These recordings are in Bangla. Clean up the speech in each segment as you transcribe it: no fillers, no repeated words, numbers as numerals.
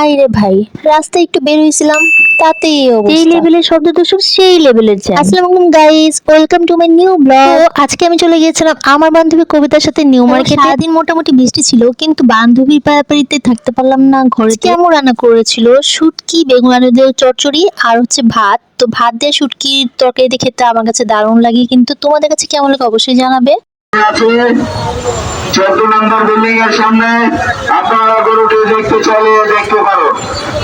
ভাই রে ভাই, রাস্তায় একটু বের হইছিলাম, তাতেই এই অবস্থা। এই লেভেলের শব্দ দূষণ, সেই লেভেলের জ্যাম। আসসালামু আলাইকুম guys, welcome to my new blog. তো আজকে আমি চলে গিয়েছিলাম আমার বান্ধবী কবিতার সাথে নিউ মার্কেটে। সারাদিন মোটামুটি বৃষ্টি ছিল, কিন্তু বান্ধবীর পাড়াপাড়িতে থাকতে পারলাম না ঘরে। কেমন রান্না করেছিল, শুটকি, বেগুন আলু দিয়ে চচ্চড়ি আর হচ্ছে ভাত। তো ভাত দিয়ে শুটকির তরকারি দিয়ে খেতে আমার কাছে দারুণ লাগে, কিন্তু তোমাদের কাছে কেমন লাগে অবশ্যই জানাবে। 14 নম্বর বিল্ডিং এর সামনে আপনারা গরুটি দেখতে পারো।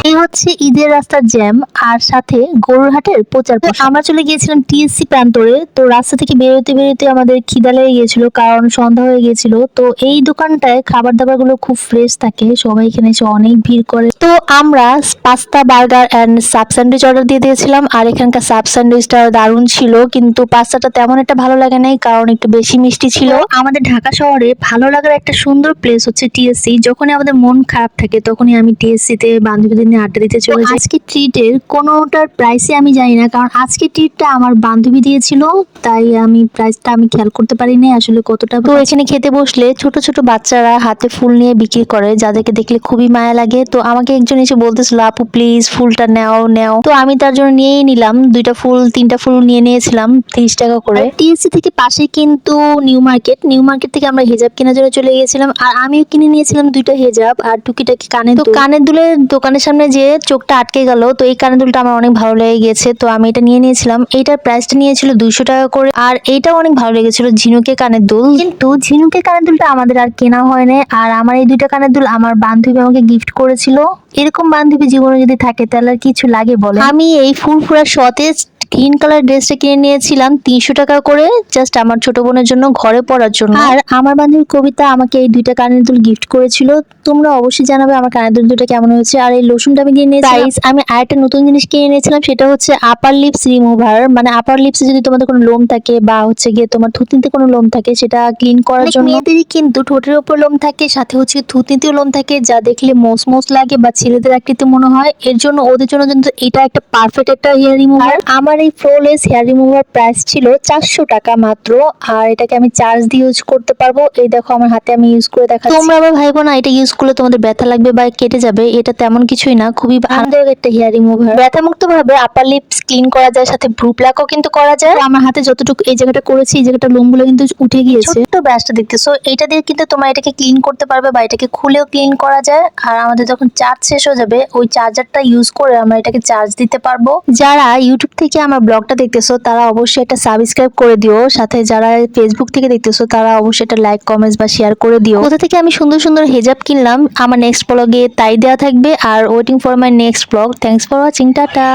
এই হচ্ছে ঈদের রাস্তার জ্যাম আর সাথে গরুর হাটের প্রচার প্রসার। আমরা চলে গিয়েছিলাম টিএসসি প্রান্তরে। তো রাস্তা থেকে বেরোতে বেরোতে আমাদের খিদা লেগে গিয়েছিল, কারণ সন্ধ্যা হয়ে গিয়েছিল। তো এই দোকানটায় খাবার দাবার গুলো খুব ফ্রেশ থাকে, সবাই এখানে এসে অনেক ভিড় করে। তো আমরা pasta, burger and sub sandwich order দিয়ে দিয়েছিলাম। আর এখানকার সাব স্যান্ডউইচটা দারুণ ছিল, কিন্তু পাস্তাটা তেমন একটা ভালো লাগে নাই, কারণ একটু বেশি মিষ্টি ছিল। আমাদের ঢাকা শহরে ভালো লাগার একটা সুন্দর প্লেস হচ্ছে টিএসসি। যখনই আমাদের মন খারাপ থাকে তখনই আমি টিএসসি তে বান্ধবীদের নিয়ে আড্ডা দিতে চলে যাই। আজকে ট্রিটের কোনোটার প্রাইসে আমি জানি না, কারণ আজকে ট্রিটটা আমার বান্ধবী দিয়েছিল, তাই আমি প্রাইসটা খেয়াল করতে পারিনি আসলে কতটা। তো এখানে খেতে বসলে ছোট ছোট বাচ্চারা হাতে ফুল নিয়ে বিক্রি করে, যাদেরকে দেখলে খুবই মায়া লাগে। তো আমাকে একজন এসে বলতেছিল, আপু প্লিজ ফুলটা নাও নাও। তো আমি তার জন্য নিয়েই নিলাম, 2টা ফুল 3টা ফুল নিয়ে নিয়েছিলাম 30 টাকা করে। টিএসসি থেকে পাশে কিন্তু নিউ মার্কেট। নিউ মার্কেট থেকে আমরা হিজাব কেনার জন্য চলে গিয়েছিলাম, আর আমিও কিনে নিয়েছিলাম 2টা হিজাব আর টুকিটাকি কানের দুল। কানের দুলের দোকানের সামনে যে চোখটা আটকে গেল, তো এই কানের দুলটা আমার অনেক ভালো লেগে গেছে, তো আমি এটা নিয়ে নিয়েছিলাম। এইটার প্রাইসটা নিয়েছিল 200 টাকা করে, আর এইটাও অনেক ভালো লেগেছিল, ঝিনুকের কানের দুল। কিন্তু ঝিনুকের কানের দুলটা আমাদের আর কেনা হয় না। আর আমার এই 2টা কানের দুল আমার বান্ধবী আমাকে গিফট করেছিল। এরকম বান্ধবী জীবনে যদি থাকে তাহলে আর কিছু লাগে বলে। আমি এই ফুরফুরা সতেজ গ্রিন কালার ড্রেসটা কিনে নিয়েছিলাম 300 টাকা করে, জাস্ট আমার ছোট বোনের জন্য, ঘরে পরার জন্য। আর আমার বান্ধবী কবিতা আমাকে এই 2টা কানের দুল গিফট করেছিল। তোমরা অবশ্যই জানাবে আমার কানের দুল দুটো কেমন হয়েছে। আর এই লোশনটা আমি কিনে নিয়েছিলাম। গাইস, আমি আরেকটা নতুন জিনিস কিনে নিয়েছিলাম, সেটা হচ্ছে আপার লিপস রিমুভার। মানে আপার লিপসে যদি তোমাদের কোনো লোম থাকে বা হচ্ছে গিয়ে তোমার থুতনিতে কোনো লোম থাকে, সেটা ক্লিন করার জন্য। মেয়েদেরই কিন্তু ঠোঁটের উপর লোম থাকে, সাথে হচ্ছে থুতনিতেও লোম থাকে, যা দেখলে মোস মোস লাগে বা ছেলেদের আকৃতি মনে হয়। এর জন্য ওদের জন্য কিন্তু এটা একটা পারফেক্ট একটা হেয়ার রিমুভার। আমার এই ফ্লোলেস হেয়ার রিমুভার প্রাইস ছিল 400 টাকা মাত্র, আর এটাকে আমি চার্জ দিয়ে ইউজ করতে পারবো। এই দেখো আমার হাতে আমি ইউজ করে দেখাচ্ছি। তোমরা আবার ভাইবো না এটা ইউজ করলে তোমাদের ব্যথা লাগবে বা কেটে যাবে, এটা তেমন কিছুই না, খুবই আরামদায়ক একটা হেয়ার রিমুভার। ব্যথা মুক্ত ভাবে আপার লিপস ক্লিন করা যায়, সাথে ভ্রু প্লাকও কিন্তু করা যায়। আমার হাতে যতটুকু এই জায়গাটা করেছি, এই জায়গাটা লোমগুলো কিন্তু উঠে গিয়েছে। ছোট্ট ব্রাশটা দেখতেছো, এটা দিয়ে কিন্তু তোমরা এটাকে ক্লিন করতে পারবে বা এটাকে খুলেও ক্লিন করা যায়। আর আমাদের যখন চার্জ শেষ হয়ে যাবে, ওই চার্জারটা ইউজ করে আমরা এটাকে চার্জ দিতে পারবো। যারা ইউটিউব থেকে আমার ব্লগটা দেখতেছো তারা অবশ্যই একটা সাবস্ক্রাইব করে দিও, সাথে যারা ফেসবুক থেকে দেখতেছো তারা অবশ্যই একটা লাইক, কমেন্টস বা শেয়ার করে দিও। কোথা থেকে আমি সুন্দর সুন্দর হিজাব কিনলাম আমার নেক্সট ব্লগে তাই দেওয়া থাকবে। আর waiting for my next blog. Thanks for watching, tata.